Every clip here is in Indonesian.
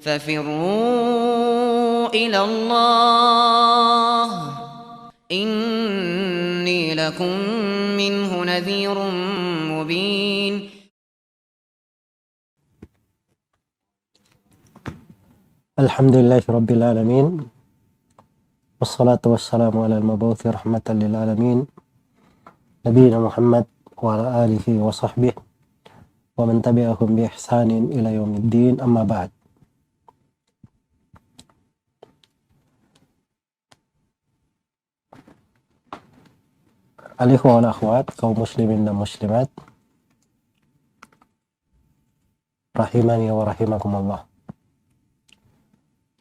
ففروا إلى الله إني لكم منه نذير مبين. Alhamdulillahi Rabbil Alamin. Wassalatu wassalamu ala al-mabuthi rahmatan lil alamin Nabiina Muhammad wa ala alihi wa sahbihi wa man tabi'ahum bi ihsanin ila yaumiddin, amma ba'd. Al-ikhwa wal akhwat, kaum muslimin dan muslimat rahimani wa rahimakumullah.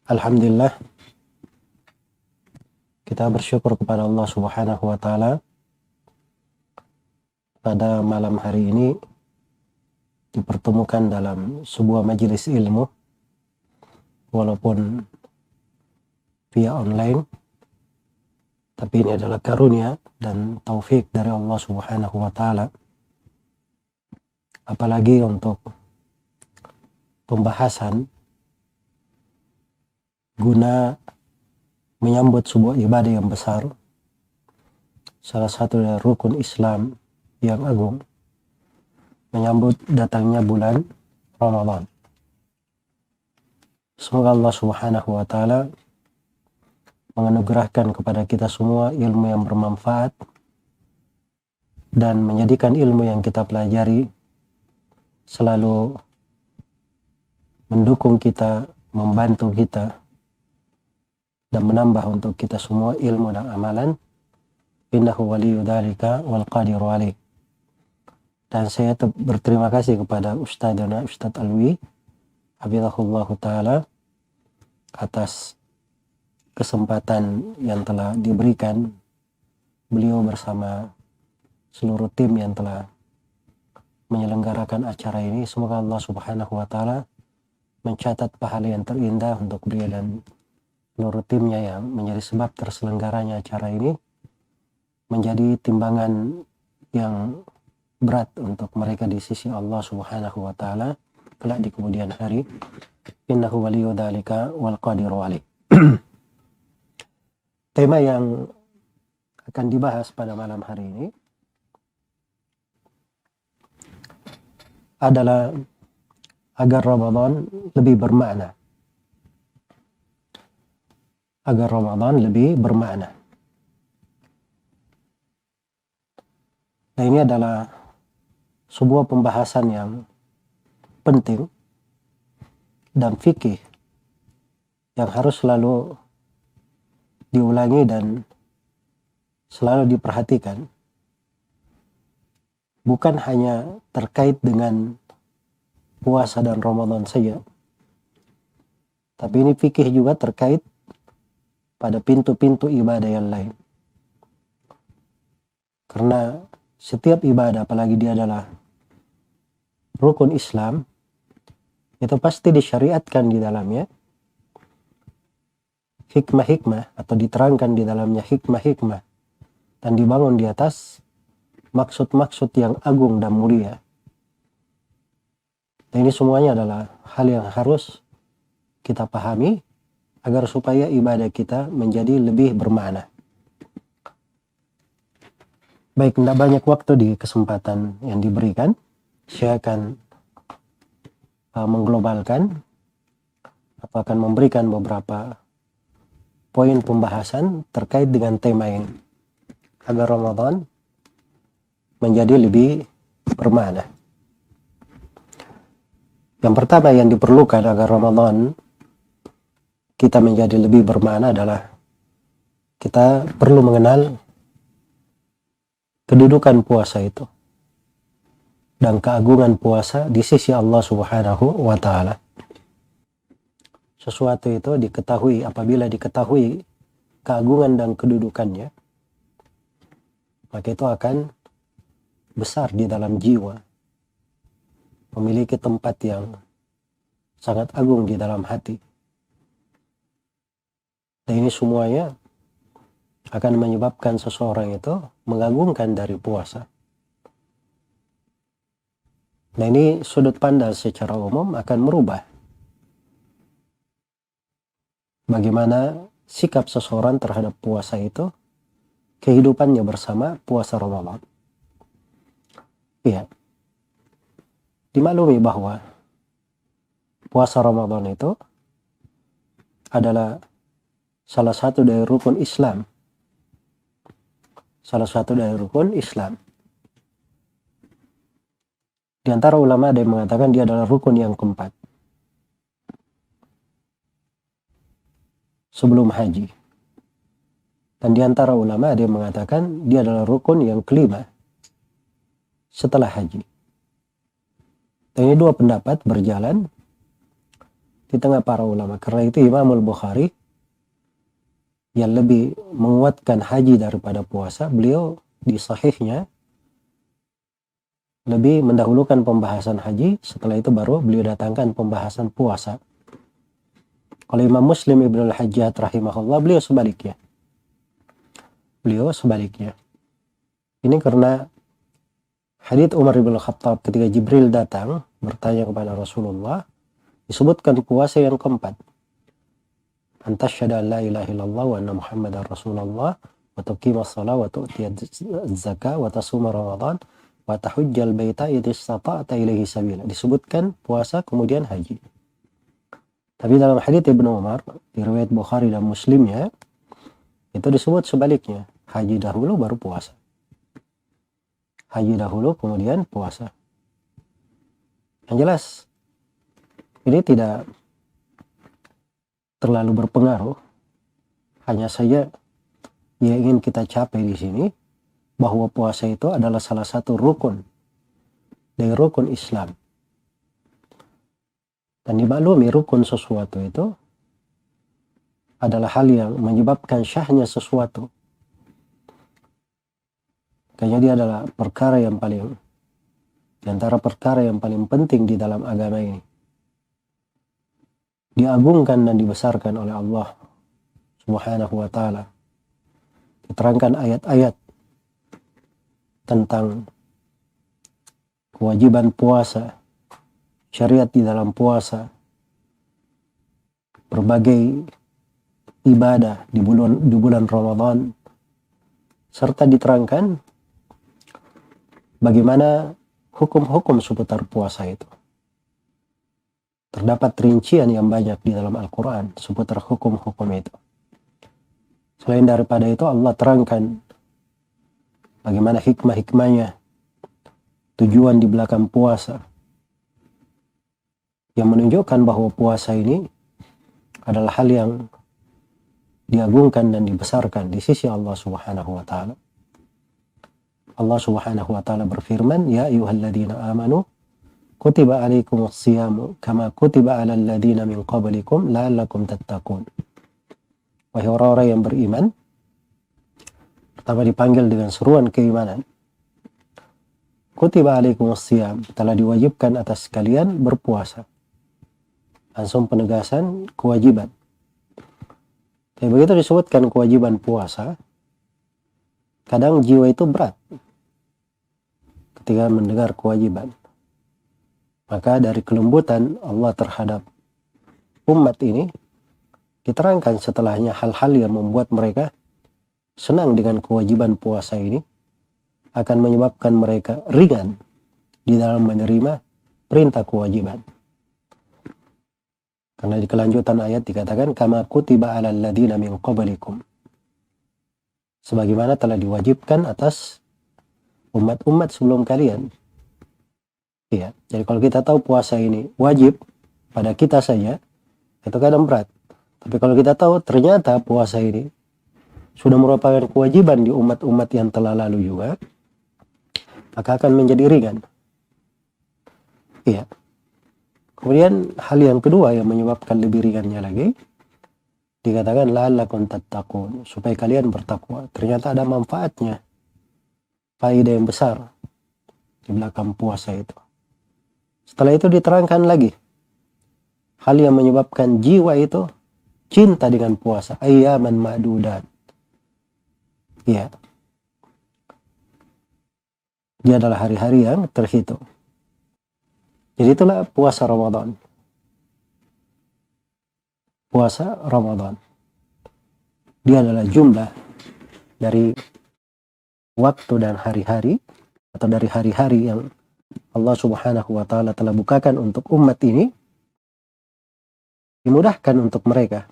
Alhamdulillah, kita bersyukur kepada Allah Subhanahu wa taala pada malam hari ini dipertemukan dalam sebuah majelis ilmu walaupun via online, tapi ini adalah karunia dan taufik dari Allah Subhanahu wa taala, apalagi untuk pembahasan guna menyambut sebuah ibadah yang besar, salah satu dari rukun Islam yang agung, menyambut datangnya bulan Ramadan. Semoga Allah Subhanahu wa taala menganugerahkan kepada kita semua ilmu yang bermanfaat dan menjadikan ilmu yang kita pelajari selalu mendukung kita, membantu kita, dan menambah untuk kita semua ilmu dan amalan. Innahu waliyyu dzalika wal qadiru alaih. Dan saya berterima kasih kepada Ustadzana Ustadz Alwi hafizahullah taala atas kesempatan yang telah diberikan beliau bersama seluruh tim yang telah menyelenggarakan acara ini. Semoga Allah Subhanahu wa taala mencatat pahala yang terindah untuk beliau dan seluruh timnya yang menjadi sebab terselenggaranya acara ini, menjadi timbangan yang berat untuk mereka di sisi Allah Subhanahu wa taala kelak di kemudian hari. Innahu waliyyu dzalika wal qadiru alaih. Tema yang akan dibahas pada malam hari ini adalah agar Ramadan lebih bermakna. Agar Ramadan lebih bermakna. Nah, ini adalah sebuah pembahasan yang penting dan fikih yang harus selalu diulangi dan selalu diperhatikan. Bukan hanya terkait dengan puasa dan Ramadan saja, tapi ini fikih juga terkait pada pintu-pintu ibadah yang lain. Karena setiap ibadah, apalagi dia adalah rukun Islam, itu pasti disyariatkan di dalamnya hikmah-hikmah, atau diterangkan di dalamnya hikmah-hikmah, dan dibangun di atas maksud-maksud yang agung dan mulia. Dan ini semuanya adalah hal yang harus kita pahami agar supaya ibadah kita menjadi lebih bermakna. Baik, tidak banyak waktu di kesempatan yang diberikan. Saya akan mengglobalkan atau akan memberikan beberapa poin pembahasan terkait dengan tema ini, agar Ramadan menjadi lebih bermakna. Yang pertama yang diperlukan agar Ramadan kita menjadi lebih bermakna adalah kita perlu mengenal kedudukan puasa itu dan keagungan puasa di sisi Allah Subhanahu wa taala. Sesuatu itu diketahui, apabila diketahui keagungan dan kedudukannya, maka itu akan besar di dalam jiwa, memiliki tempat yang sangat agung di dalam hati. Dan ini semuanya akan menyebabkan seseorang itu mengagungkan dari puasa. Nah, ini sudut pandang secara umum akan merubah bagaimana sikap seseorang terhadap puasa itu, kehidupannya bersama puasa Ramadan. Iya, dimaklumi bahwa puasa Ramadan itu adalah salah satu dari rukun Islam. Salah satu dari rukun Islam. Di antara ulama ada yang mengatakan dia adalah rukun yang keempat sebelum haji. Dan di antara ulama ada yang mengatakan dia adalah rukun yang kelima setelah haji. Dan ini dua pendapat berjalan di tengah para ulama. Karena itu Imam Al-Bukhari yang lebih menguatkan haji daripada puasa, beliau di sahihnya lebih mendahulukan pembahasan haji, setelah itu baru beliau datangkan pembahasan puasa. Kalau Imam Muslim Ibnu Al-Hajjaj rahimahullah, beliau sebaliknya. Ini karena hadits Umar bin Khattab ketika Jibril datang bertanya kepada Rasulullah, disebutkan puasa yang keempat. Antasyhadu an la ilaha illallah wa anna Muhammadar Rasulullah wa tuqimas shalah wa tu'tiyaz zakah wa tasuma Ramadan wa tahujjal baita idza istata'ta ilaihi sabila. Disebutkan puasa kemudian haji. Tapi dalam hadits Ibnu Umar di riwayat Bukhari dan Muslimnya itu disebut sebaliknya, haji dahulu baru puasa. Haji dahulu kemudian puasa. Yang jelas ini tidak terlalu berpengaruh. Hanya saja yang ingin kita capai di sini bahwa puasa itu adalah salah satu rukun dari rukun Islam. Dan dimaklumi rukun sesuatu itu adalah hal yang menyebabkan syahnya sesuatu. Kayaknya dia adalah perkara yang paling, di antara perkara yang paling penting di dalam agama ini. Diagungkan dan dibesarkan oleh Allah Subhanahu wa ta'ala. Diterangkan ayat-ayat tentang kewajiban puasa, syariat di dalam puasa, berbagai ibadah di bulan Ramadan, serta diterangkan bagaimana hukum-hukum seputar puasa itu. Terdapat rincian yang banyak di dalam Al-Quran seputar hukum-hukum itu. Selain daripada itu, Allah terangkan bagaimana hikmah-hikmahnya, tujuan di belakang puasa, yang menunjukkan bahwa puasa ini adalah hal yang diagungkan dan dibesarkan di sisi Allah Subhanahu wa ta'ala. Allah Subhanahu wa ta'ala berfirman, ya ayyuhalladzina amanu kutiba alaikumus siyamu kama kutiba alal ladzina min qablikum la'allakum tattaqun. Wahai orang-orang yang beriman, pertama dipanggil dengan seruan keimanan. Kutiba alaikumus siyam, telah diwajibkan atas kalian berpuasa. Langsung penegasan kewajiban. Tapi begitu disebutkan kewajiban puasa, kadang jiwa itu berat ketika mendengar kewajiban. Maka dari kelembutan Allah terhadap umat ini, diterangkan setelahnya hal-hal yang membuat mereka senang dengan kewajiban puasa ini, akan menyebabkan mereka ringan di dalam menerima perintah kewajiban. Karena di kelanjutan ayat dikatakan, kama kutiba alal ladzina min qablikum. Sebagaimana telah diwajibkan atas umat-umat sebelum kalian. Iya, jadi kalau kita tahu puasa ini wajib pada kita saja, itu kadang berat. Tapi kalau kita tahu ternyata puasa ini sudah merupakan kewajiban di umat-umat yang telah lalu juga, maka akan menjadi ringan. Iya. Kemudian hal yang kedua yang menyebabkan lebih ringannya lagi, dikatakan la'allakum tattaqun, supaya kalian bertakwa. Ternyata ada manfaatnya, faedah yang besar di belakang puasa itu. Setelah itu diterangkan lagi hal yang menyebabkan jiwa itu cinta dengan puasa, ayyaman ma'dudat. Ya, dia adalah hari-hari yang terhitung. Jadi itulah puasa Ramadan. puasa Ramadan. Dia adalah jumlah dari waktu dan hari-hari, atau dari hari-hari yang Allah Subhanahu wa Ta'ala telah bukakan untuk umat ini, dimudahkan untuk mereka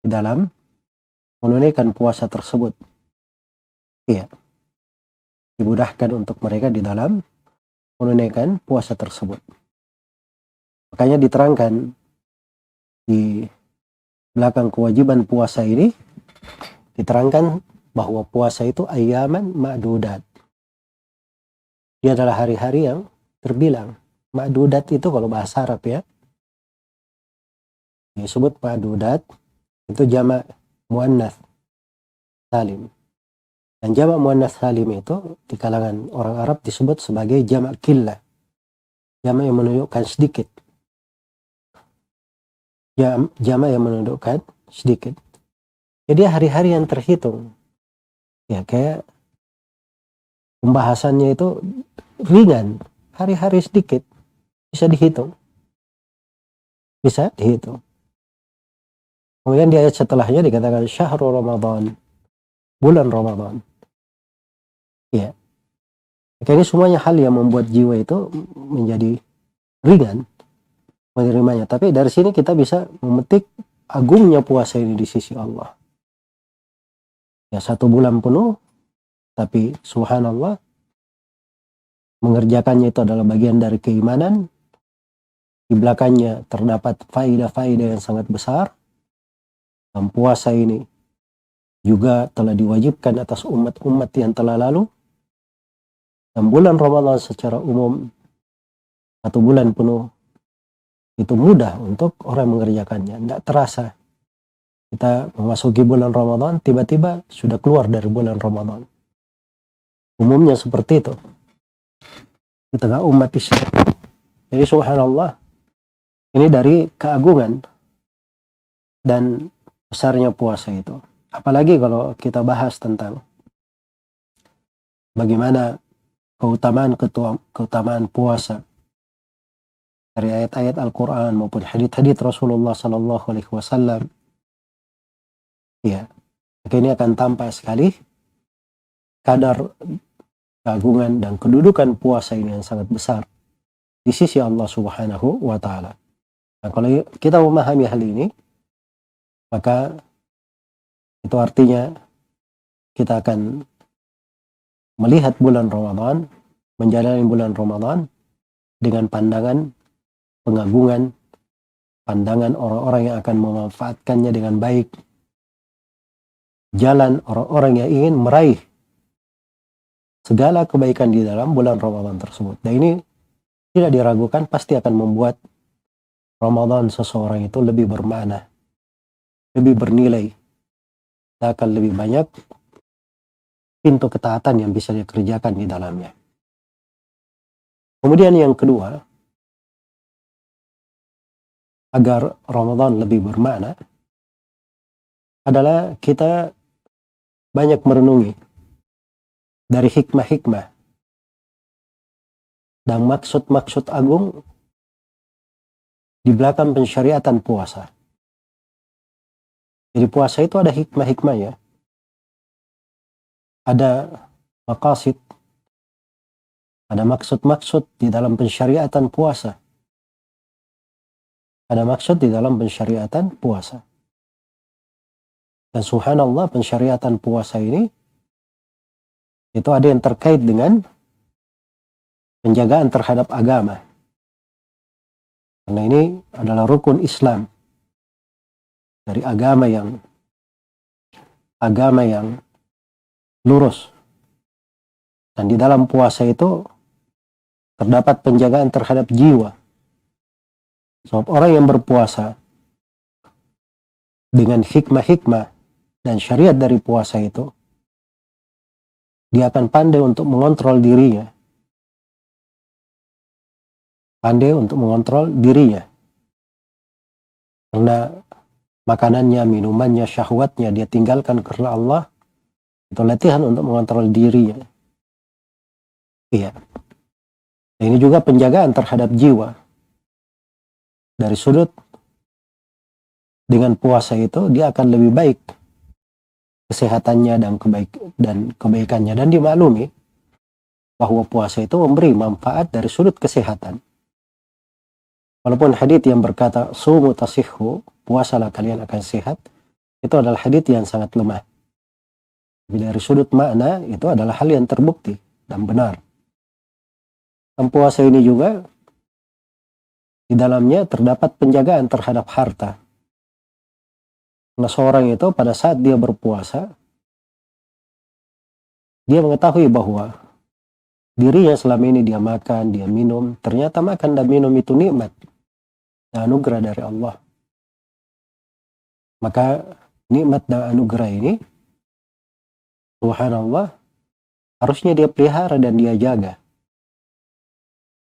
di dalam menunaikan puasa tersebut. Iya, dimudahkan untuk mereka di dalam menunaikan puasa tersebut. Makanya diterangkan di belakang kewajiban puasa ini, diterangkan bahwa puasa itu ayyaman ma'dudat. Dia adalah hari-hari yang terbilang. Ma'dudat itu kalau bahasa Arab ya, disebut ma'dudat, itu jamak muannats salim. Dan jamak muannats salim itu di kalangan orang Arab disebut sebagai jamak qillah. Jamak yang menunjukkan sedikit. Jamak yang menunjukkan sedikit. Jadi hari-hari yang terhitung. Ya kayak pembahasannya itu ringan. Hari-hari sedikit. Bisa dihitung. Bisa dihitung. Kemudian di ayat setelahnya dikatakan syahrul Ramadan. Bulan Ramadan. Ya. Ini semuanya hal yang membuat jiwa itu menjadi ringan menerimanya. Tapi dari sini kita bisa memetik agungnya puasa ini di sisi Allah. Ya 1 bulan penuh, tapi subhanallah, mengerjakannya itu adalah bagian dari keimanan. Di belakangnya terdapat faedah-faedah yang sangat besar. Dan puasa ini juga telah diwajibkan atas umat-umat yang telah lalu. Dan bulan Ramadan secara umum, 1 bulan penuh, itu mudah untuk orang mengerjakannya. Tidak terasa kita memasuki bulan Ramadan, tiba-tiba sudah keluar dari bulan Ramadan. Umumnya seperti itu di tengah umat Islam. Jadi subhanallah, ini dari keagungan dan besarnya puasa itu. Apalagi kalau kita bahas tentang bagaimana keutamaan puasa dari ayat-ayat Al-Quran maupun hadits-hadits Rasulullah Sallallahu Alaihi Wasallam. Ya, ini akan tampak sekali kadar keagungan dan kedudukan puasa ini yang sangat besar di sisi Allah Subhanahu wa Ta'ala. Nah, kalau kita memahami hal ini, maka itu artinya kita akan melihat bulan Ramadan, menjalani bulan Ramadan dengan pandangan pengagungan, pandangan orang-orang yang akan memanfaatkannya dengan baik, jalan orang-orang yang ingin meraih segala kebaikan di dalam bulan Ramadan tersebut. Dan ini tidak diragukan pasti akan membuat Ramadan seseorang itu lebih bermakna, lebih bernilai. Dan akan lebih banyak pintu ketaatan yang bisa dikerjakan di dalamnya. Kemudian yang kedua, agar Ramadan lebih bermakna, adalah kita banyak merenungi dari hikmah-hikmah dan maksud-maksud agung di belakang pensyariatan puasa. Jadi puasa itu ada hikmah-hikmahnya, ada maqasid, ada maksud-maksud di dalam pensyariatan puasa. Ada maksud di dalam pensyariatan puasa. Dan subhanallah, pensyariatan puasa ini itu ada yang terkait dengan penjagaan terhadap agama. Karena ini adalah rukun Islam dari agama yang lurus. Dan di dalam puasa itu terdapat penjagaan terhadap jiwa. Sebab orang yang berpuasa dengan hikmah-hikmah dan syariat dari puasa itu, dia akan pandai untuk mengontrol dirinya. Pandai untuk mengontrol dirinya. Karena makanannya, minumannya, syahwatnya dia tinggalkan karena Allah. Itu latihan untuk mengontrol dirinya. Iya. Ini juga penjagaan terhadap jiwa. Dari sudut dengan puasa itu dia akan lebih baik kesehatannya dan kebaikannya, dan dimaklumi bahwa puasa itu memberi manfaat dari sudut kesehatan. Walaupun hadits yang berkata sumu tasihhu, puasalah kalian akan sehat, itu adalah hadits yang sangat lemah. Tapi dari sudut makna itu adalah hal yang terbukti dan benar. Dan puasa ini juga di dalamnya terdapat penjagaan terhadap harta. Nah, seorang itu pada saat dia berpuasa, dia mengetahui bahwa dirinya selama ini dia makan, dia minum, ternyata makan dan minum itu nikmat dan anugerah dari Allah. Maka nikmat dan anugerah ini, subhanallah, harusnya dia pelihara dan dia jaga.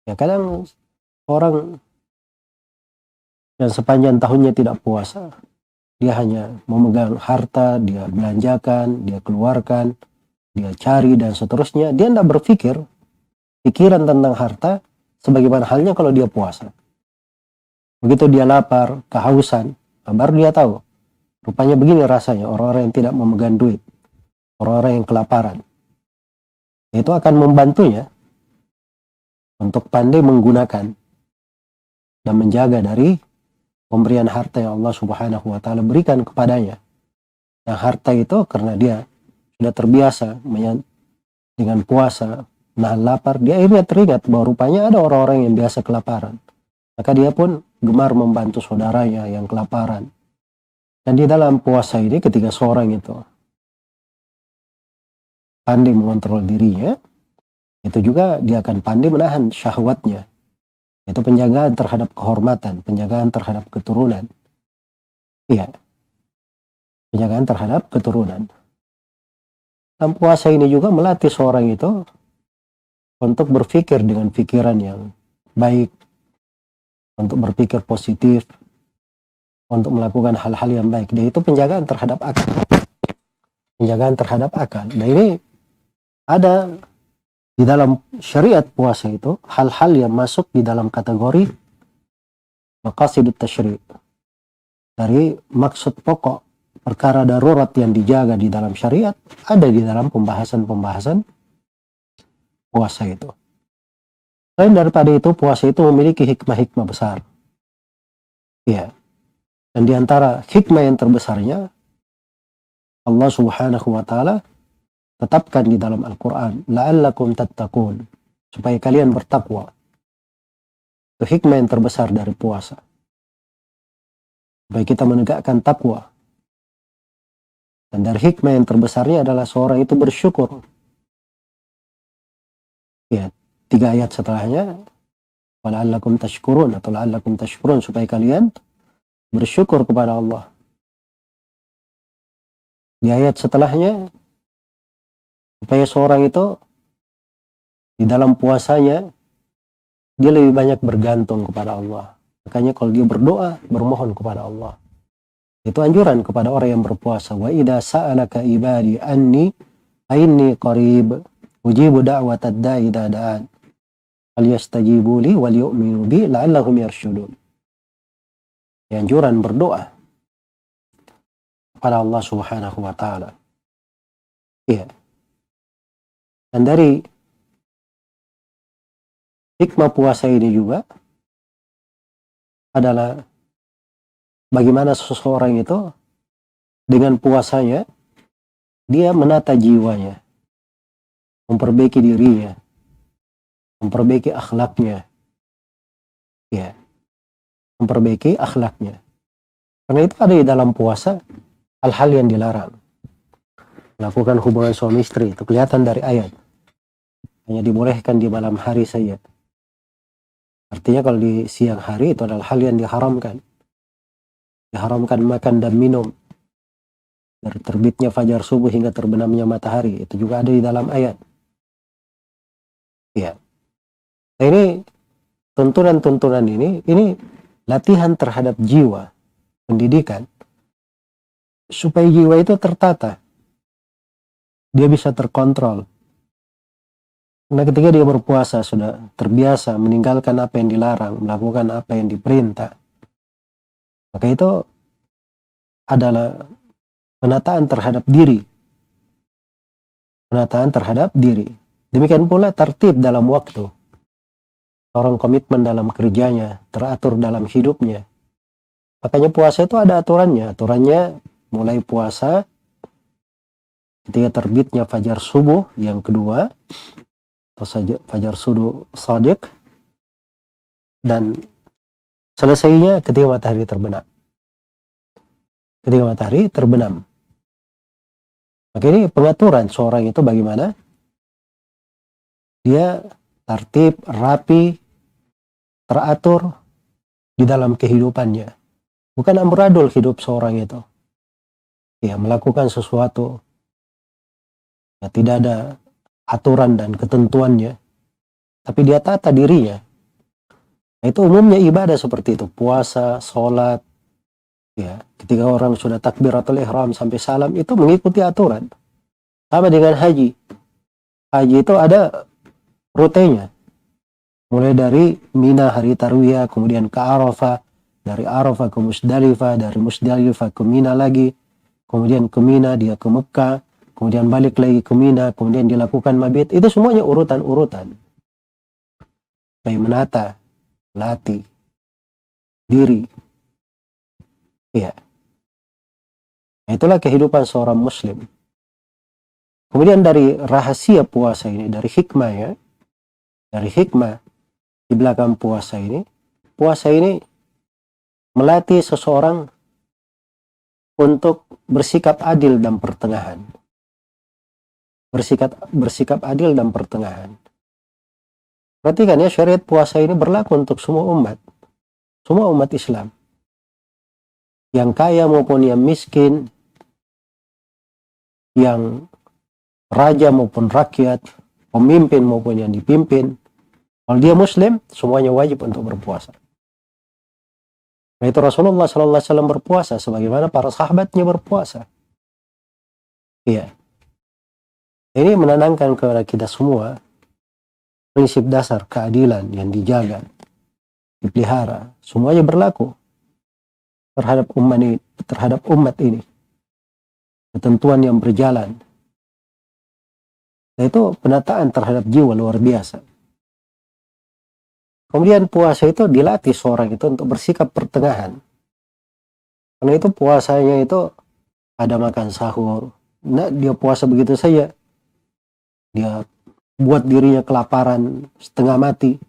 Ya, kadang orang yang sepanjang tahunnya tidak puasa, dia hanya memegang harta, dia belanjakan, dia keluarkan, dia cari dan seterusnya. Dia tidak berpikir pikiran tentang harta sebagaimana halnya kalau dia puasa. Begitu dia lapar, kehausan, baru dia tahu. Rupanya begini rasanya orang-orang yang tidak memegang duit, orang-orang yang kelaparan. Itu akan membantunya untuk pandai menggunakan dan menjaga dari pemberian harta yang Allah Subhanahu wa Ta'ala berikan kepadanya. Yang harta itu karena dia sudah terbiasa dengan puasa, nahan lapar, dia akhirnya teringat bahwa rupanya ada orang-orang yang biasa kelaparan. Maka dia pun gemar membantu saudaranya yang kelaparan. Dan di dalam puasa ini, ketika seorang itu pandai mengontrol dirinya, itu juga dia akan pandai menahan syahwatnya. Itu penjagaan terhadap kehormatan, penjagaan terhadap keturunan. Iya, penjagaan terhadap keturunan. Dan puasa ini juga melatih seorang itu untuk berpikir dengan pikiran yang baik, untuk berpikir positif, untuk melakukan hal-hal yang baik. Dan itu penjagaan terhadap akal. Penjagaan terhadap akal. Nah, ini ada di dalam syariat puasa itu hal-hal yang masuk di dalam kategori maqasidut tasyri'. Dari maksud pokok perkara darurat yang dijaga di dalam syariat ada di dalam pembahasan-pembahasan puasa itu. Selain daripada itu, puasa itu memiliki hikmah-hikmah besar. Ya. Dan di antara hikmah yang terbesarnya, Allah Subhanahu wa Ta'ala tetapkan di dalam Al-Quran, la'allakum tattaqun, supaya kalian bertakwa. Itu hikmah yang terbesar dari puasa. Supaya kita menegakkan takwa. Dan dari hikmah yang terbesarnya adalah seorang itu bersyukur. Ya, 3 ayat setelahnya, wala'allakum tashkurun atau la'allakum tashkurun, supaya kalian bersyukur kepada Allah. Di ayat setelahnya, supaya seorang itu di dalam puasanya dia lebih banyak bergantung kepada Allah. Makanya kalau dia berdoa, bermohon kepada Allah. Itu anjuran kepada orang yang berpuasa. Wa idza sa'alaka ibadi anni inni qarib ujibu da'watad da'i idza da'an. Falyastajibu li wal yu'minu bi la'allahum yarshudun. Anjuran berdoa kepada Allah Subhanahu wa Ta'ala. Iya. Dan dari hikmah puasa ini juga adalah bagaimana seseorang itu dengan puasanya dia menata jiwanya, memperbaiki dirinya, memperbaiki akhlaknya, ya, memperbaiki akhlaknya. Karena itu ada di dalam puasa hal-hal yang dilarang. Melakukan hubungan suami istri itu kelihatan dari ayat. Hanya dibolehkan di malam hari saja. Artinya kalau di siang hari itu adalah hal yang diharamkan. Diharamkan makan dan minum. Dari terbitnya fajar subuh hingga terbenamnya matahari. Itu juga ada di dalam ayat. Ya. Nah, ini tuntunan-tuntunan ini latihan terhadap jiwa. Pendidikan. Supaya jiwa itu tertata. Dia bisa terkontrol. Nah, ketika dia berpuasa sudah terbiasa meninggalkan apa yang dilarang, melakukan apa yang diperintah, maka itu adalah penataan terhadap diri. Penataan terhadap diri. Demikian pula tertib dalam waktu. Orang komitmen dalam kerjanya, teratur dalam hidupnya. Makanya puasa itu ada aturannya. Aturannya mulai puasa ketika terbitnya fajar subuh yang kedua, atau fajar subuh shadiq, dan selesainya ketika matahari terbenam. Ketika matahari terbenam. Maka ini pengaturan seorang itu bagaimana? Dia tertib, rapi, teratur di dalam kehidupannya. Bukan amburadul hidup seorang itu. Ya, melakukan sesuatu. Ya, tidak ada aturan dan ketentuannya. Tapi dia tata dirinya. Nah, itu umumnya ibadah seperti itu. Puasa, sholat. Ya, ketika orang sudah takbiratul ihram sampai salam, itu mengikuti aturan. Sama dengan haji. Haji itu ada rutenya. Mulai dari Mina hari Tarwiyah, kemudian ke Arafah, dari Arafah ke Musdalifah, dari Musdalifah ke Mina lagi, kemudian ke Mina dia ke Mekah, kemudian balik lagi ke Mina, kemudian dilakukan mabit. Itu semuanya urutan-urutan. Kayak menata, latih, diri. Ya. Nah, itulah kehidupan seorang muslim. Kemudian dari rahasia puasa ini, dari hikmah ya, dari hikmah di belakang puasa ini melatih seseorang untuk bersikap adil dan pertengahan. Bersikap adil dan pertengahan. Perhatikan ya, syariat puasa ini berlaku untuk semua umat Islam. Yang kaya maupun yang miskin, yang raja maupun rakyat, pemimpin maupun yang dipimpin. Kalau dia muslim, semuanya wajib untuk berpuasa. Nah, itu Rasulullah SAW berpuasa sebagaimana para sahabatnya berpuasa. Iya. Ini menanamkan kepada kita semua prinsip dasar keadilan yang dijaga, dipelihara, semuanya berlaku terhadap umat ini. Ketentuan yang berjalan. Nah, itu penataan terhadap jiwa luar biasa. Kemudian puasa itu dilatih seorang itu untuk bersikap pertengahan. Karena itu puasanya itu ada makan sahur. Nah, dia puasa begitu saja. Dia buat dirinya kelaparan setengah mati.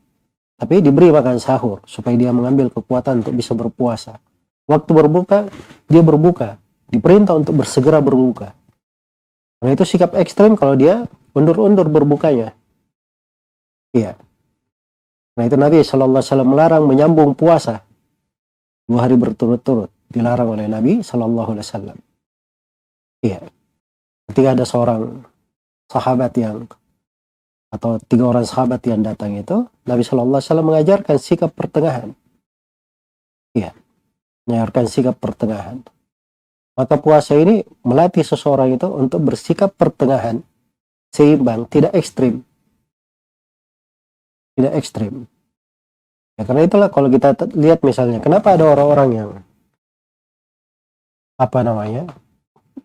Tapi diberi makan sahur supaya dia mengambil kekuatan untuk bisa berpuasa. Waktu berbuka, dia berbuka. Diperintah untuk bersegera berbuka. Karena itu sikap ekstrem kalau dia undur-undur berbukanya. Iya. Nah, itu Nabi SAW melarang menyambung puasa 2 hari berturut-turut. Dilarang oleh Nabi SAW. Iya. Ketika ada seorang sahabat atau 3 orang sahabat yang datang itu, Nabi SAW mengajarkan sikap pertengahan. Iya. Mengajarkan sikap pertengahan. Maka puasa ini melatih seseorang itu untuk bersikap pertengahan, seimbang, tidak ekstrim. Tidak ekstrim. Ya, karena itulah kalau kita lihat misalnya, kenapa ada orang-orang yang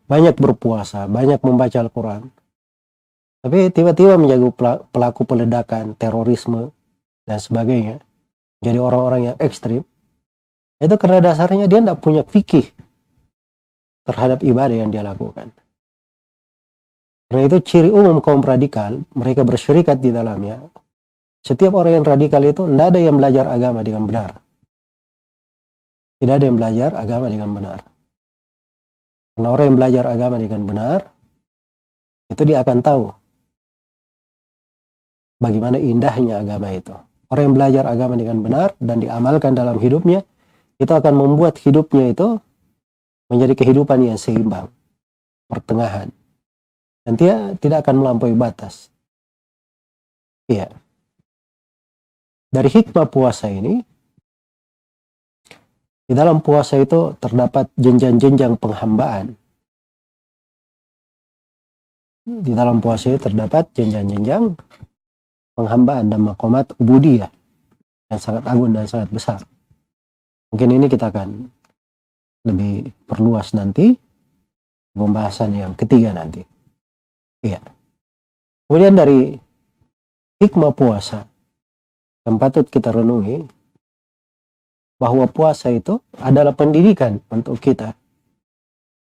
banyak berpuasa, banyak membaca Al-Quran, tapi tiba-tiba menjadi pelaku peledakan, terorisme, dan sebagainya. Jadi orang-orang yang ekstrim. Itu karena dasarnya dia tidak punya fikih terhadap ibadah yang dia lakukan. Karena itu ciri umum kaum radikal, mereka bersyirikat di dalamnya. Setiap orang yang radikal itu tidak ada yang belajar agama dengan benar. Tidak ada yang belajar agama dengan benar. Karena orang yang belajar agama dengan benar, itu dia akan tahu bagaimana indahnya agama itu. Orang yang belajar agama dengan benar dan diamalkan dalam hidupnya, itu akan membuat hidupnya itu menjadi kehidupan yang seimbang, pertengahan. Dan dia tidak akan melampaui batas. Iya. Dari hikmah puasa ini, di dalam puasa itu terdapat jenjang-jenjang penghambaan. Di dalam puasa itu terdapat jenjang-jenjang penghambaan dan maqamat ubudiyah yang sangat agung dan sangat besar. Mungkin ini kita akan lebih perluas nanti pembahasan yang ketiga nanti. Iya. Kemudian dari hikmah puasa yang patut kita renungi, bahwa puasa itu adalah pendidikan untuk kita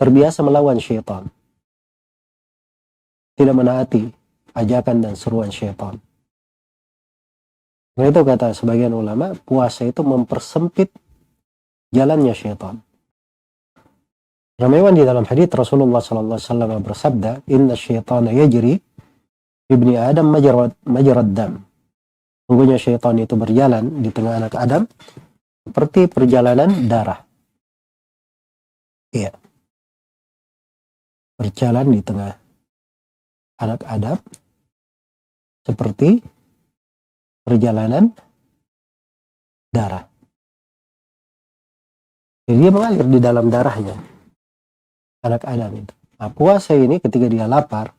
terbiasa melawan syaitan, tidak menaati ajakan dan seruan syaitan. Nah, itu kata sebagian ulama, puasa itu mempersempit jalannya syaitan. Memang di dalam hadits Rasulullah SAW bersabda, "Inna syaitana yajri ibni Adam majrad dam." Sungguhnya syaitan itu berjalan di tengah anak Adam seperti perjalanan darah. Iya. Berjalan di tengah anak Adam seperti perjalanan darah. Jadi dia mengalir di dalam darahnya anak Adam itu. Nah, puasa ini ketika dia lapar,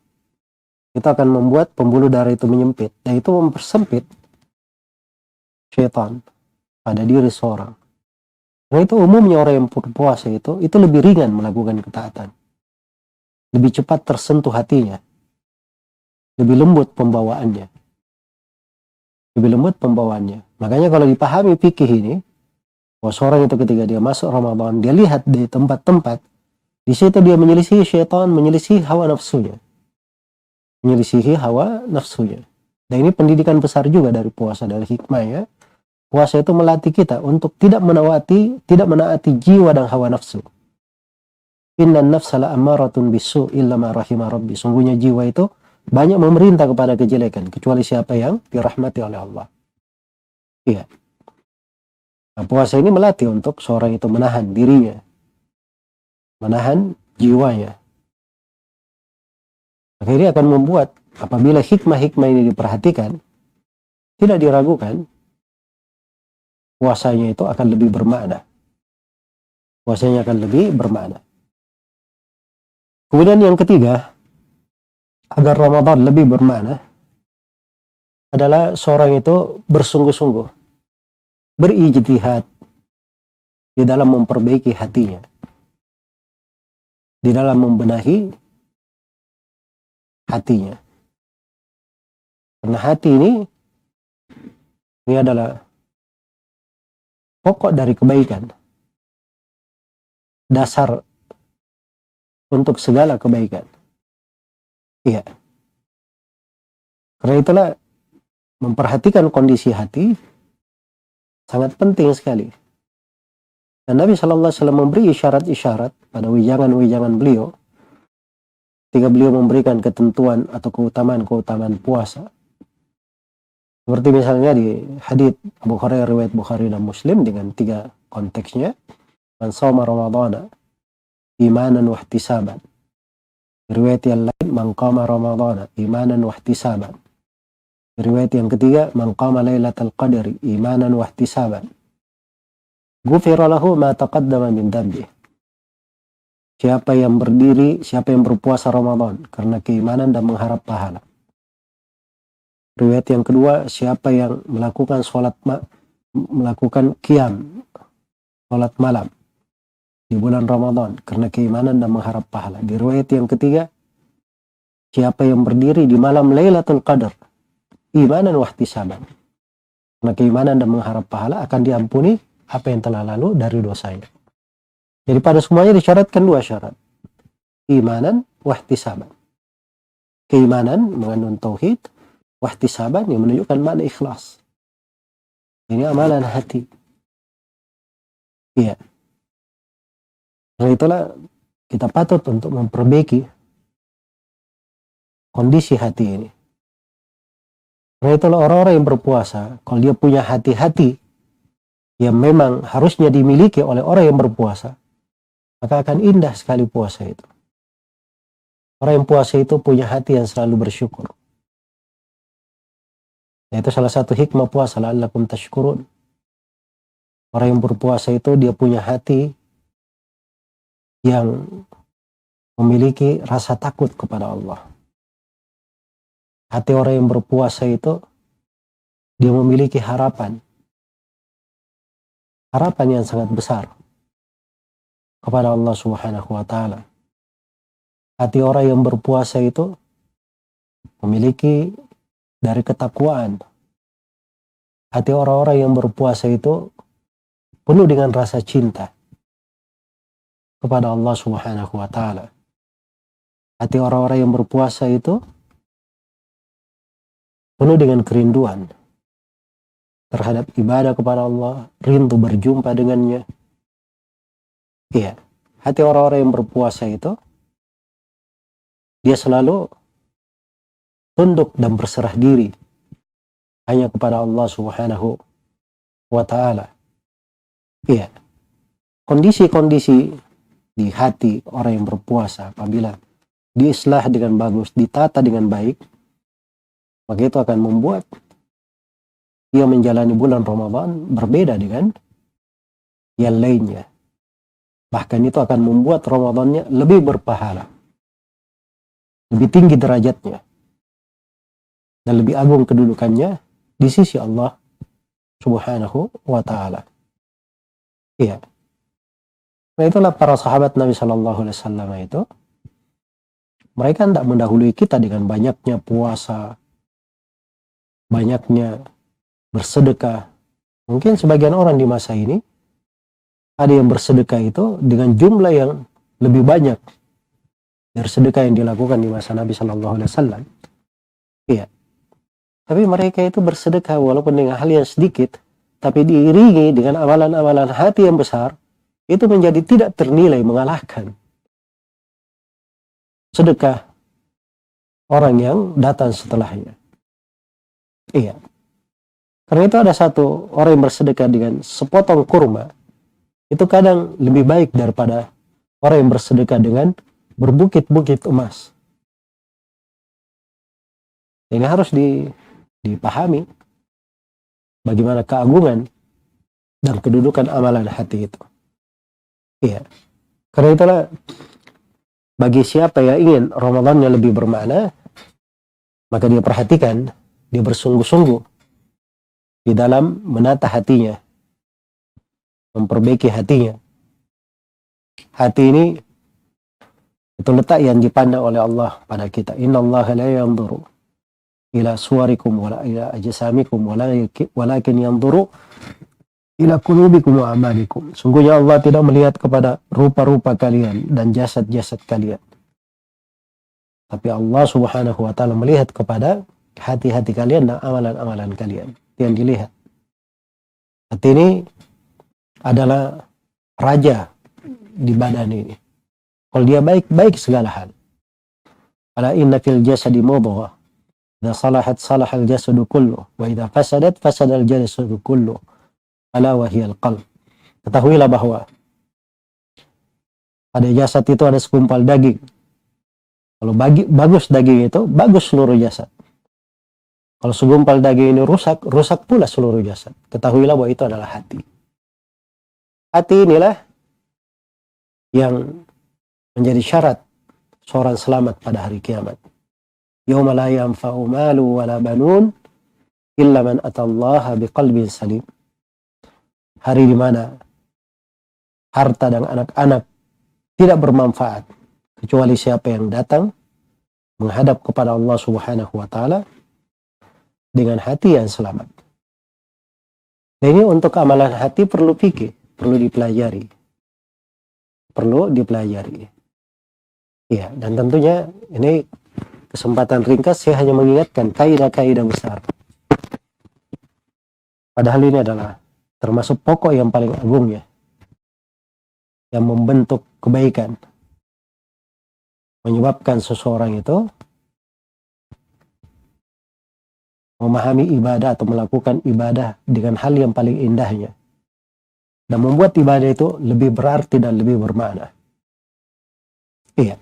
itu akan membuat pembuluh darah itu menyempit, dan itu mempersempit syaitan pada diri seorang. Nah, itu umumnya orang yang berpuasa itu lebih ringan melakukan ketaatan, lebih cepat tersentuh hatinya, lebih lembut pembawaannya. Makanya kalau dipahami fikih ini, bahwa seorang itu ketika dia masuk Ramadan, dia lihat di tempat-tempat, di situ dia menyelisihi syaitan, menyelisihi hawa nafsunya. Dan ini pendidikan besar juga dari puasa, dari hikmahnya. Puasa itu melatih kita untuk tidak menaati jiwa dan hawa nafsu. Innan nafsa la'ammaratun bisu' illa ma rahima rabbi. Sungguhnya jiwa itu banyak memerintah kepada kejelekan, kecuali siapa yang dirahmati oleh Allah. Iya. Nah, puasa ini melatih untuk seorang itu menahan dirinya, menahan jiwanya. Akhirnya akan membuat apabila hikmah-hikmah ini diperhatikan, tidak diragukan, puasanya itu akan lebih bermakna. Kemudian yang ketiga, agar Ramadan lebih bermakna, adalah seorang itu bersungguh-sungguh, berijtihad di dalam memperbaiki hatinya, di dalam membenahi hatinya. Karena hati ini adalah pokok dari kebaikan, dasar untuk segala kebaikan. Iya. Karena itulah memperhatikan kondisi hati sangat penting sekali. Dan Nabi SAW memberi isyarat-isyarat pada wijangan-wijangan beliau ketika beliau memberikan ketentuan atau keutamaan-keutamaan puasa. Seperti misalnya di hadits Abu Hurairah riwayat Bukhari dan Muslim dengan 3 konteksnya. Man shoma Ramadhana imanan wa ihtisaban. Riwayat yang lain, man qama Ramadhana imanan wa ihtisaban. Riwayat yang ketiga, man qama lailatal qadri imanan wa ihtisaban. Ghufira lahu ma taqaddama min dhanbi. Siapa yang berpuasa Ramadan karena keimanan dan mengharap pahala. Riwayat yang kedua, siapa yang melakukan qiyam, salat malam di bulan Ramadan karena keimanan dan mengharap pahala. Di riwayat yang ketiga, siapa yang berdiri di malam Lailatul Qadar imanan wa ihtisaban, karena keimanan dan mengharap pahala, akan diampuni apa yang telah lalu dari dosanya. Jadi pada semuanya disyaratkan 2 syarat. Imanan wa ihtisaban. Keimanan mengandung tauhid, wa ihtisaban yang menunjukkan makna ikhlas. Ini amalan hati. Iya. Karena itulah kita patut untuk memperbaiki kondisi hati ini. Karena itulah orang-orang yang berpuasa, kalau dia punya hati-hati yang memang harusnya dimiliki oleh orang yang berpuasa, maka akan indah sekali puasa itu. Orang yang puasa itu punya hati yang selalu bersyukur. Itu salah satu hikmah puasa, la'allakum tashkurun. Orang yang berpuasa itu dia punya hati yang memiliki rasa takut kepada Allah. Hati orang yang berpuasa itu dia memiliki harapan yang sangat besar kepada Allah Subhanahu wa taala. Hati orang yang berpuasa itu memiliki dari ketakwaan. Hati orang-orang yang berpuasa itu penuh dengan rasa cinta kepada Allah Subhanahu wa taala. Hati orang-orang yang berpuasa itu penuh dengan kerinduan terhadap ibadah kepada Allah, rindu berjumpa dengannya. Iya, hati orang-orang yang berpuasa itu dia selalu tunduk dan berserah diri hanya kepada Allah Subhanahu wa taala. Iya. Kondisi-kondisi di hati orang yang berpuasa apabila diislah dengan bagus, ditata dengan baik, maka itu akan membuat ia menjalani bulan Ramadan berbeda dengan yang lainnya. Bahkan itu akan membuat Ramadannya lebih berpahala, lebih tinggi derajatnya, dan lebih agung kedudukannya di sisi Allah Subhanahu wa ta'ala. Iya. Nah, itulah para sahabat Nabi Shallallahu Alaihi Wasallam itu, mereka tidak mendahului kita dengan banyaknya puasa, banyaknya bersedekah. Mungkin sebagian orang di masa ini ada yang bersedekah itu dengan jumlah yang lebih banyak dari sedekah yang dilakukan di masa Nabi Shallallahu Alaihi Wasallam. Iya. Tapi mereka itu bersedekah walaupun dengan hal yang sedikit, tapi diiringi dengan amalan-amalan hati yang besar, itu menjadi tidak ternilai, mengalahkan sedekah orang yang datang setelahnya. Iya. Karena itu ada satu orang yang bersedekah dengan sepotong kurma, itu kadang lebih baik daripada orang yang bersedekah dengan berbukit-bukit emas. Ini harus dipahami bagaimana keagungan dan kedudukan amalan hati itu. Iya. Karena itulah bagi siapa yang ingin Ramadannya lebih bermakna, maka dia perhatikan, dia bersungguh-sungguh di dalam menata hatinya, memperbaiki hatinya. Hati ini itu letak yang dipandang oleh Allah pada kita. Innallaha la yanzuru ila suwarikum wala ila ajsamikum walakin yanzuru ila qulubikum wa amalikum. Sungguhnya Allah tidak melihat kepada rupa-rupa kalian dan jasad-jasad kalian, tapi Allah Subhanahu wa ta'ala melihat kepada hati-hati kalian dan amalan-amalan kalian yang dilihat. Hati ini adalah raja di badan ini. Kalau dia baik, baik segala hal. Ala inna fil jasadi mudghah, idza salahat salahal jasadu kullu, wa idza fasadat fasadal jasadu kullu, ala wa hiyal qalb. Ketahuilah bahwa pada jasad itu ada segumpal daging. Kalau bagus daging itu, bagus seluruh jasad. Kalau segumpal daging ini rusak, rusak pula seluruh jasad. Ketahuilah bahwa itu adalah hati. Hati inilah yang menjadi syarat seorang selamat pada hari kiamat. Yauma la yanfa'u malu wala banun illa man atallaha biqalbin salim. Hari di mana harta dan anak-anak tidak bermanfaat kecuali siapa yang datang menghadap kepada Allah Subhanahu wa ta'ala dengan hati yang selamat. Nah, ini untuk amalan hati perlu fikih, perlu dipelajari. Perlu dipelajari. Ya, dan tentunya ini kesempatan ringkas saya hanya mengingatkan kaidah-kaidah besar. Padahal ini adalah termasuk pokok yang paling agung ya, yang membentuk kebaikan, menyebabkan seseorang itu memahami ibadah atau melakukan ibadah dengan hal yang paling indahnya, dan membuat ibadah itu lebih berarti dan lebih bermakna. Iya.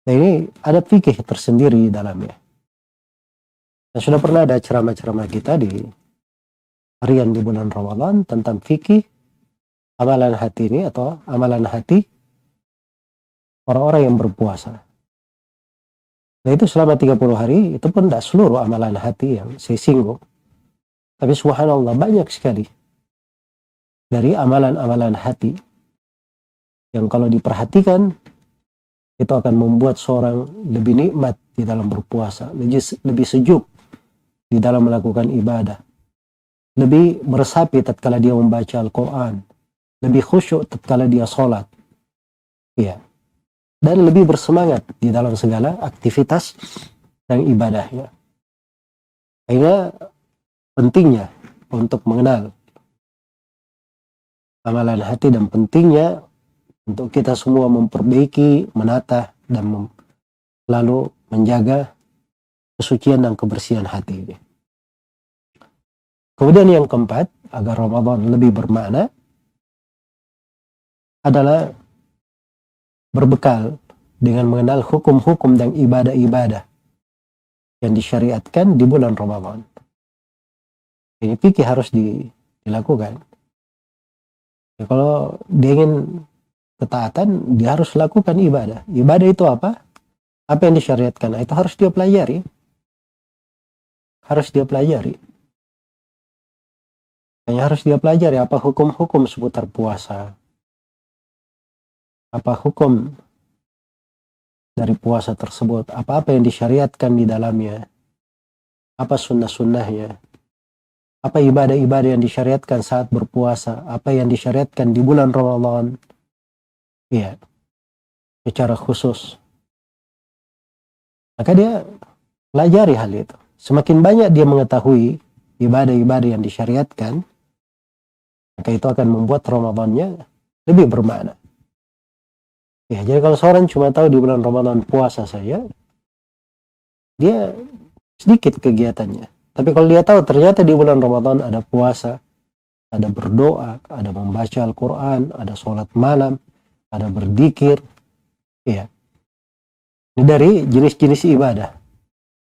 Nah, ini ada fikih tersendiri di dalamnya. Dan sudah pernah ada ceramah-ceramah kita di harian di bulan Ramadan tentang fikih amalan hati ini atau amalan hati orang-orang yang berpuasa. Nah, itu selama 30 hari itu pun tidak seluruh amalan hati yang saya singgung. Tapi subhanallah banyak sekali dari amalan-amalan hati yang kalau diperhatikan itu akan membuat seorang lebih nikmat di dalam berpuasa, lebih sejuk di dalam melakukan ibadah, lebih meresapi tatkala dia membaca Al-Quran, lebih khusyuk tatkala dia sholat, ya, dan lebih bersemangat di dalam segala aktivitas dan ibadahnya. Sehingga pentingnya untuk mengenal amalan hati dan pentingnya untuk kita semua memperbaiki, menata, dan lalu menjaga kesucian dan kebersihan hati ini. Kemudian yang keempat, agar Ramadan lebih bermakna, adalah berbekal dengan mengenal hukum-hukum dan ibadah-ibadah yang disyariatkan di bulan Ramadan. Ini fikih harus dilakukan. Ya, kalau dia ingin ketaatan, dia harus lakukan ibadah. Ibadah itu apa? Apa yang disyariatkan? Itu harus dia pelajari. Harus dia pelajari. Hanya harus dia pelajari apa hukum-hukum seputar puasa. Apa hukum dari puasa tersebut. Apa-apa yang disyariatkan di dalamnya. Apa sunnah-sunnahnya. Apa ibadah-ibadah yang disyariatkan saat berpuasa. Apa yang disyariatkan di bulan Ramadan. Iya, secara khusus. Maka dia pelajari hal itu. Semakin banyak dia mengetahui ibadah-ibadah yang disyariatkan, maka itu akan membuat Ramadannya lebih bermakna. Ya, jadi kalau seorang cuma tahu di bulan Ramadan puasa saja, dia sedikit kegiatannya. Tapi kalau dia tahu ternyata di bulan Ramadan ada puasa, ada berdoa, ada membaca Al-Quran, ada sholat malam, ada berzikir, ya. Ini dari jenis-jenis ibadah.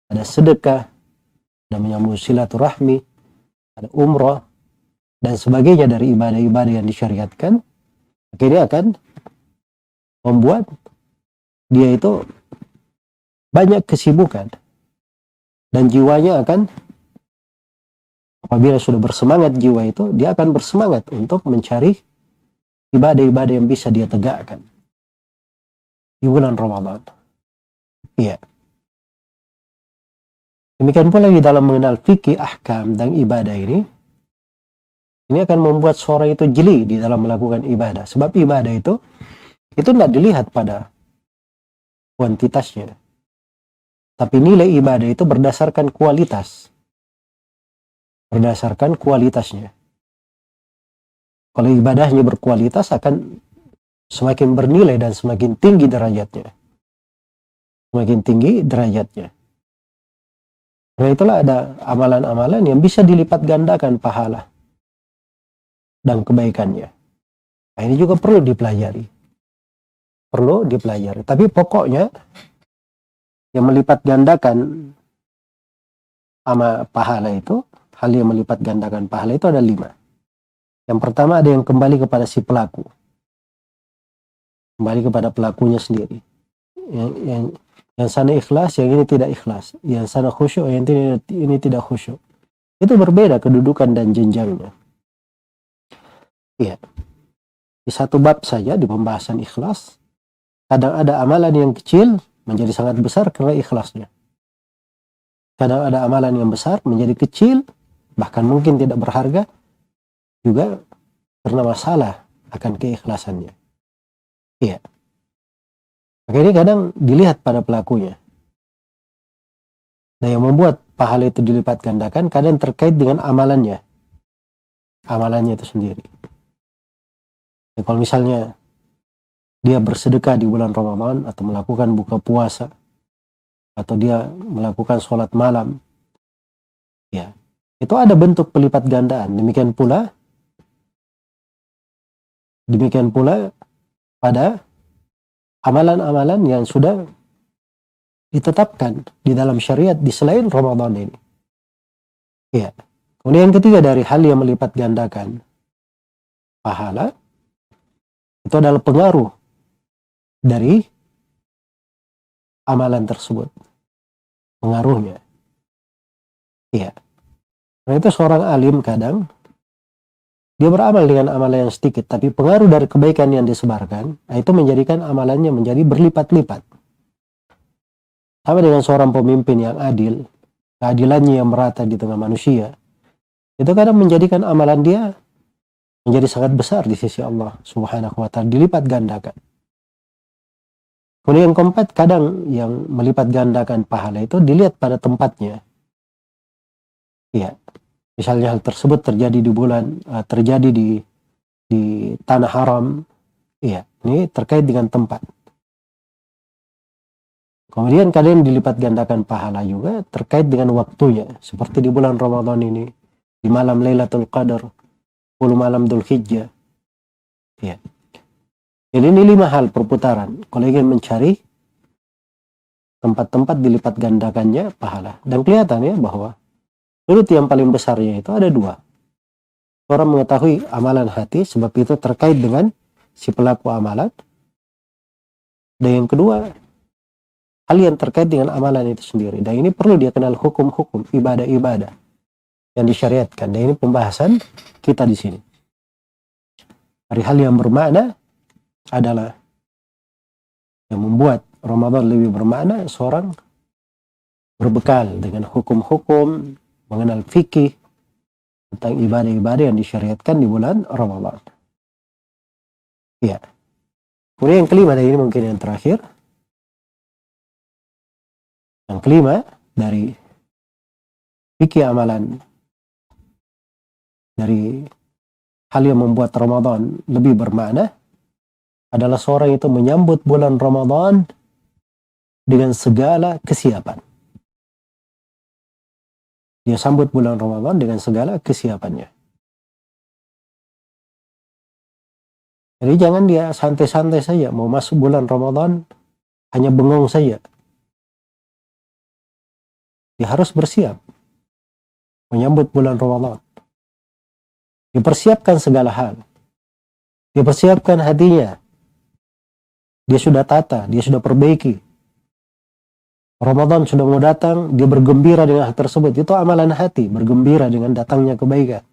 Ada sedekah, ada menyambung silaturahmi, ada umrah, dan sebagainya dari ibadah-ibadah yang disyariatkan. Akhirnya akan membuat dia itu banyak kesibukan. Dan jiwanya akan, apabila sudah bersemangat jiwa itu, dia akan bersemangat untuk mencari ibadah-ibadah yang bisa dia tegakkan di bulan Ramadan. Iya. Demikian pula di dalam mengenal fikih, ahkam, dan ibadah ini akan membuat seorang itu jeli di dalam melakukan ibadah. Sebab ibadah itu tidak dilihat pada kuantitasnya. Tapi nilai ibadah itu berdasarkan kualitas. Berdasarkan kualitasnya. Kalau ibadahnya berkualitas akan semakin bernilai dan semakin tinggi derajatnya. Semakin tinggi derajatnya. Karena itulah ada amalan-amalan yang bisa dilipat gandakan pahala dan kebaikannya. Nah, ini juga perlu dipelajari. Perlu dipelajari. Tapi pokoknya yang melipat gandakan pahala itu, hal yang melipat gandakan pahala itu ada 5. Yang pertama ada yang kembali kepada si pelaku. Kembali kepada pelakunya sendiri. Yang sana ikhlas, yang ini tidak ikhlas. Yang sana khusyuk, yang ini tidak khusyuk. Itu berbeda kedudukan dan jenjangnya. Iya. Di satu bab saja, di pembahasan ikhlas, kadang ada amalan yang kecil menjadi sangat besar karena ikhlasnya. Kadang ada amalan yang besar menjadi kecil, bahkan mungkin tidak berharga, juga karena masalah akan keikhlasannya. Iya. Maka ini kadang dilihat pada pelakunya. Nah, yang membuat pahala itu dilipat gandakan kadang terkait dengan amalannya. Amalannya itu sendiri. Ya, kalau misalnya dia bersedekah di bulan Ramadan atau melakukan buka puasa atau dia melakukan sholat malam, ya, itu ada bentuk pelipat gandaan. Demikian pula pada amalan-amalan yang sudah ditetapkan di dalam syariat di selain Ramadan ini. Ya. Kemudian yang ketiga dari hal yang melipat gandakan pahala itu adalah pengaruh dari amalan tersebut. Pengaruhnya. Iya. Karena itu seorang alim kadang Dia beramal dengan amalan yang sedikit, tapi pengaruh dari kebaikan yang disebarkan, itu menjadikan amalannya menjadi berlipat-lipat. Sama dengan seorang pemimpin yang adil, keadilannya yang merata di tengah manusia, itu kadang menjadikan amalan dia menjadi sangat besar di sisi Allah Subhanahu wa ta'ala, dilipat gandakan. Kemudian yang keempat, kadang yang melipat gandakan pahala itu dilihat pada tempatnya. Iya. Misalnya hal tersebut terjadi di tanah haram, iya, ini terkait dengan tempat. Kemudian kadang dilipat gandakan pahala juga terkait dengan waktunya, seperti di bulan Ramadan ini, di malam Lailatul Qadar, 10 malam Dzulhijjah. Iya. Jadi ini 5 hal perputaran. Kalau ingin mencari tempat-tempat dilipat gandakannya pahala, dan kelihatannya bahwa sudut yang paling besarnya itu ada 2. Orang mengetahui amalan hati, sebab itu terkait dengan si pelaku amalan. Dan yang kedua, hal yang terkait dengan amalan itu sendiri. Dan ini perlu dia kenal hukum-hukum ibadah-ibadah yang disyariatkan. Dan ini pembahasan kita di sini. Dari hal yang bermakna adalah yang membuat Ramadan lebih bermakna, seorang berbekal dengan hukum-hukum, mengenal fikih tentang ibadah-ibadah yang disyariatkan di bulan Ramadan. Ya. Kemudian yang kelima, dan ini mungkin yang terakhir. Yang kelima dari fikih amalan, dari hal yang membuat Ramadan lebih bermakna, adalah seorang itu menyambut bulan Ramadan dengan segala kesiapan. Dia sambut bulan Ramadan dengan segala kesiapannya. Jadi jangan dia santai-santai saja, mau masuk bulan Ramadan hanya bengong saja. Dia harus bersiap menyambut bulan Ramadan. Dipersiapkan segala hal. Dipersiapkan hatinya. Dia sudah tata, dia sudah perbaiki. Ramadan sudah mau datang, dia bergembira dengan hal tersebut. Itu amalan hati, bergembira dengan datangnya kebaikan.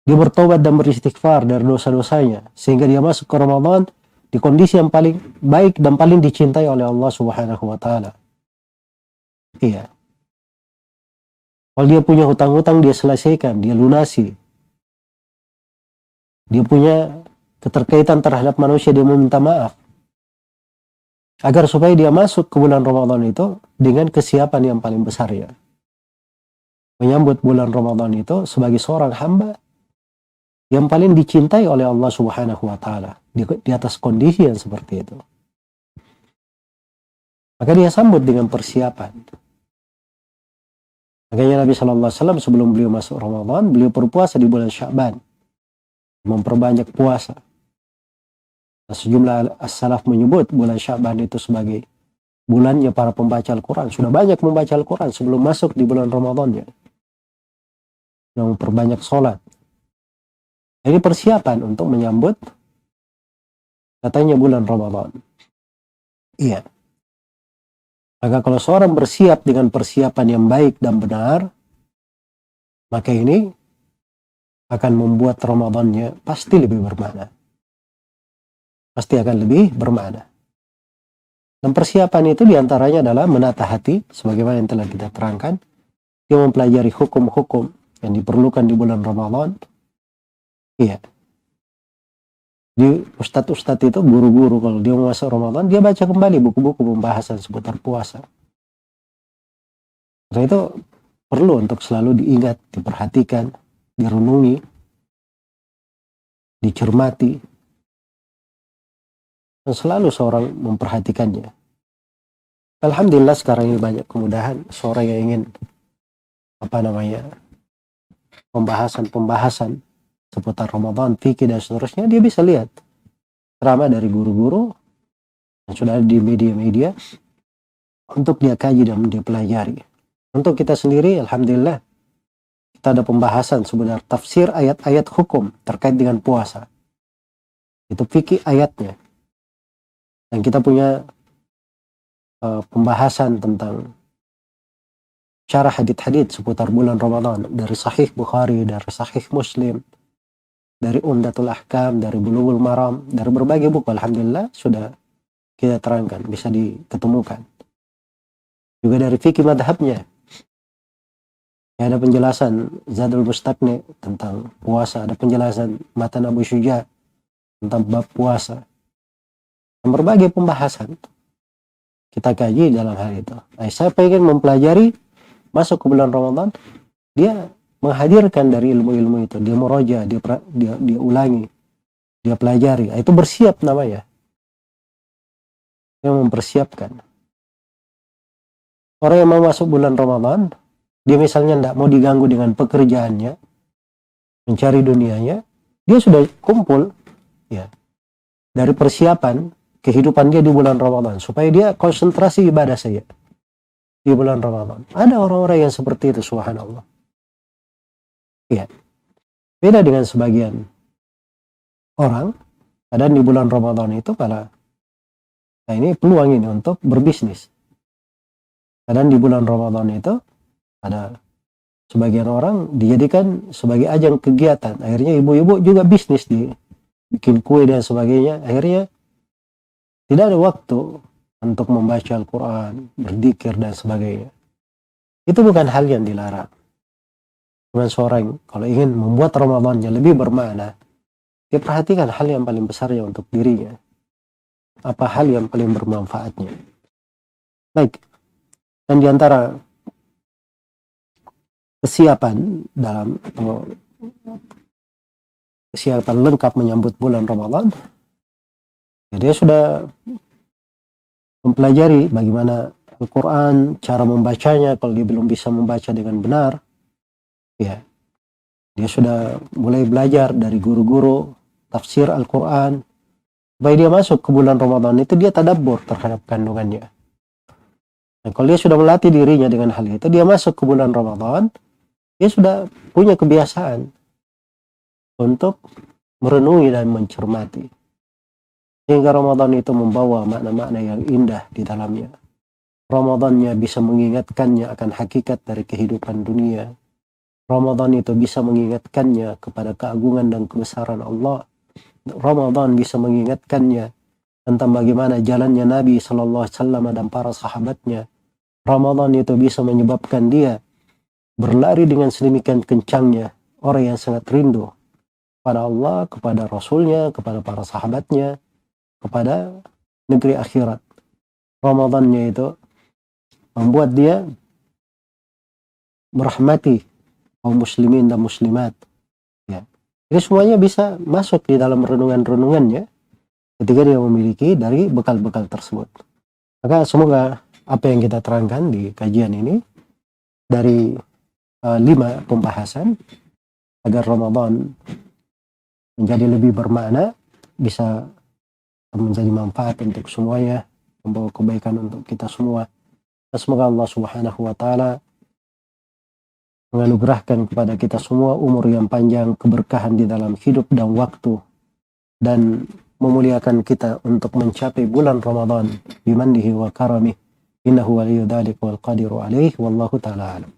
Dia bertobat dan beristighfar dari dosa-dosanya, sehingga dia masuk ke Ramadan di kondisi yang paling baik dan paling dicintai oleh Allah Subhanahu wa ta'ala. Iya. Kalau dia punya hutang-hutang, dia selesaikan, dia lunasi. Dia punya keterkaitan terhadap manusia, dia meminta maaf. Agar supaya dia masuk ke bulan Ramadan itu dengan kesiapan yang paling besar ya. Menyambut bulan Ramadan itu sebagai seorang hamba yang paling dicintai oleh Allah Subhanahu wa ta'ala di atas kondisi yang seperti itu. Maka dia sambut dengan persiapan. Makanya Nabi SAW sebelum beliau masuk Ramadan, beliau berpuasa di bulan Sya'ban, memperbanyak puasa. Sejumlah as-salaf menyebut bulan Sya'ban itu sebagai bulannya para pembaca Al-Quran. Sudah banyak membaca Al-Quran sebelum masuk di bulan Ramadan ya. Yang memperbanyak sholat. Ini persiapan untuk menyambut katanya bulan Ramadan. Iya. Maka kalau seorang bersiap dengan persiapan yang baik dan benar, maka ini akan membuat Ramadannya pasti lebih bermakna. Pasti akan lebih bermakna. Dan persiapan itu diantaranya adalah menata hati, sebagaimana yang telah kita terangkan. Dia mempelajari hukum-hukum yang diperlukan di bulan Ramadan. Iya. Di ustadz-ustadz itu, guru-guru, kalau dia mau masuk Ramadan, dia baca kembali buku-buku pembahasan seputar puasa. Karena itu perlu untuk selalu diingat, diperhatikan, direnungi, dicermati, dan selalu seorang memperhatikannya. Alhamdulillah sekarang ini banyak kemudahan. Seorang yang ingin pembahasan seputar Ramadan, fikih dan seterusnya, dia bisa lihat ceramah dari guru-guru yang sudah ada di media-media untuk dia kaji dan dia pelajari. Untuk kita sendiri, alhamdulillah, kita ada pembahasan sebenarnya tafsir ayat-ayat hukum terkait dengan puasa. Itu fikih ayatnya. Dan kita punya pembahasan tentang syarah hadits-hadits seputar bulan Ramadan dari Sahih Bukhari, dari Sahih Muslim, dari Umdatul Ahkam, dari Bulughul Maram, dari berbagai buku. Alhamdulillah sudah kita terangkan, bisa diketemukan. Juga dari fikih madhabnya. Ya, ada penjelasan Zadul Mustaqni tentang puasa, ada penjelasan Matan Abu Syuja tentang bab puasa. Dan berbagai pembahasan kita kaji dalam hal itu. Nah, saya ingin mempelajari masuk ke bulan Ramadan, dia menghadirkan dari ilmu-ilmu itu, dia muroja, dia ulangi, dia pelajari. Nah, itu bersiap namanya. Yang mempersiapkan. Orang yang mau masuk bulan Ramadan, dia misalnya tidak mau diganggu dengan pekerjaannya, mencari dunianya, dia sudah kumpul ya dari persiapan kehidupan dia di bulan Ramadan supaya dia konsentrasi ibadah saja di bulan Ramadan. Ada orang-orang yang seperti itu, subhanallah. Ya, beda dengan sebagian orang. Kadang di bulan Ramadan itu nah ini peluang ini untuk berbisnis. Kadang di bulan Ramadan itu ada sebagian orang dijadikan sebagai ajang kegiatan. Akhirnya ibu-ibu juga bisnis, bikin kue dan sebagainya. Akhirnya tidak ada waktu untuk membaca Al-Quran, berzikir dan sebagainya. Itu bukan hal yang dilarang. Cuma seorang kalau ingin membuat Ramadannya lebih bermakna, dia perhatikan hal yang paling besarnya untuk dirinya. Apa hal yang paling bermanfaatnya. Baik. Dan diantara kesiapan dalam kesiapan lengkap menyambut bulan Ramadan, ya dia sudah mempelajari bagaimana Al-Quran, cara membacanya. Kalau dia belum bisa membaca dengan benar, ya dia sudah mulai belajar dari guru-guru tafsir Al-Quran supaya dia masuk ke bulan Ramadan itu dia tadabbur terhadap kandungannya. Nah, kalau dia sudah melatih dirinya dengan hal itu, dia masuk ke bulan Ramadan, dia sudah punya kebiasaan untuk merenungi dan mencermati. Sehingga Ramadan itu membawa makna-makna yang indah di dalamnya. Ramadannya bisa mengingatkannya akan hakikat dari kehidupan dunia. Ramadan itu bisa mengingatkannya kepada keagungan dan kebesaran Allah. Ramadan bisa mengingatkannya tentang bagaimana jalannya Nabi SAW dan para sahabatnya. Ramadan itu bisa menyebabkan dia berlari dengan sedemikian kencangnya, orang yang sangat rindu kepada Allah, kepada Rasulnya, kepada para sahabatnya, kepada negeri akhirat. Ramadannya itu membuat dia merahmati kaum muslimin dan muslimat. Ya. Jadi semuanya bisa masuk di dalam renungan-renungannya ketika dia memiliki dari bekal-bekal tersebut. Maka semoga apa yang kita terangkan di kajian ini dari 5 pembahasan agar Ramadan menjadi lebih bermakna, bisa menjadi manfaat untuk semuanya, membawa kebaikan untuk kita semua. Dan semoga Allah Subhanahu wa taala menganugerahkan kepada kita semua umur yang panjang, keberkahan di dalam hidup dan waktu, dan memuliakan kita untuk mencapai bulan Ramadan bimandihi wa karamih. Innahu waliyyu dzalika wal qadiru alaihi wallahu taala alam.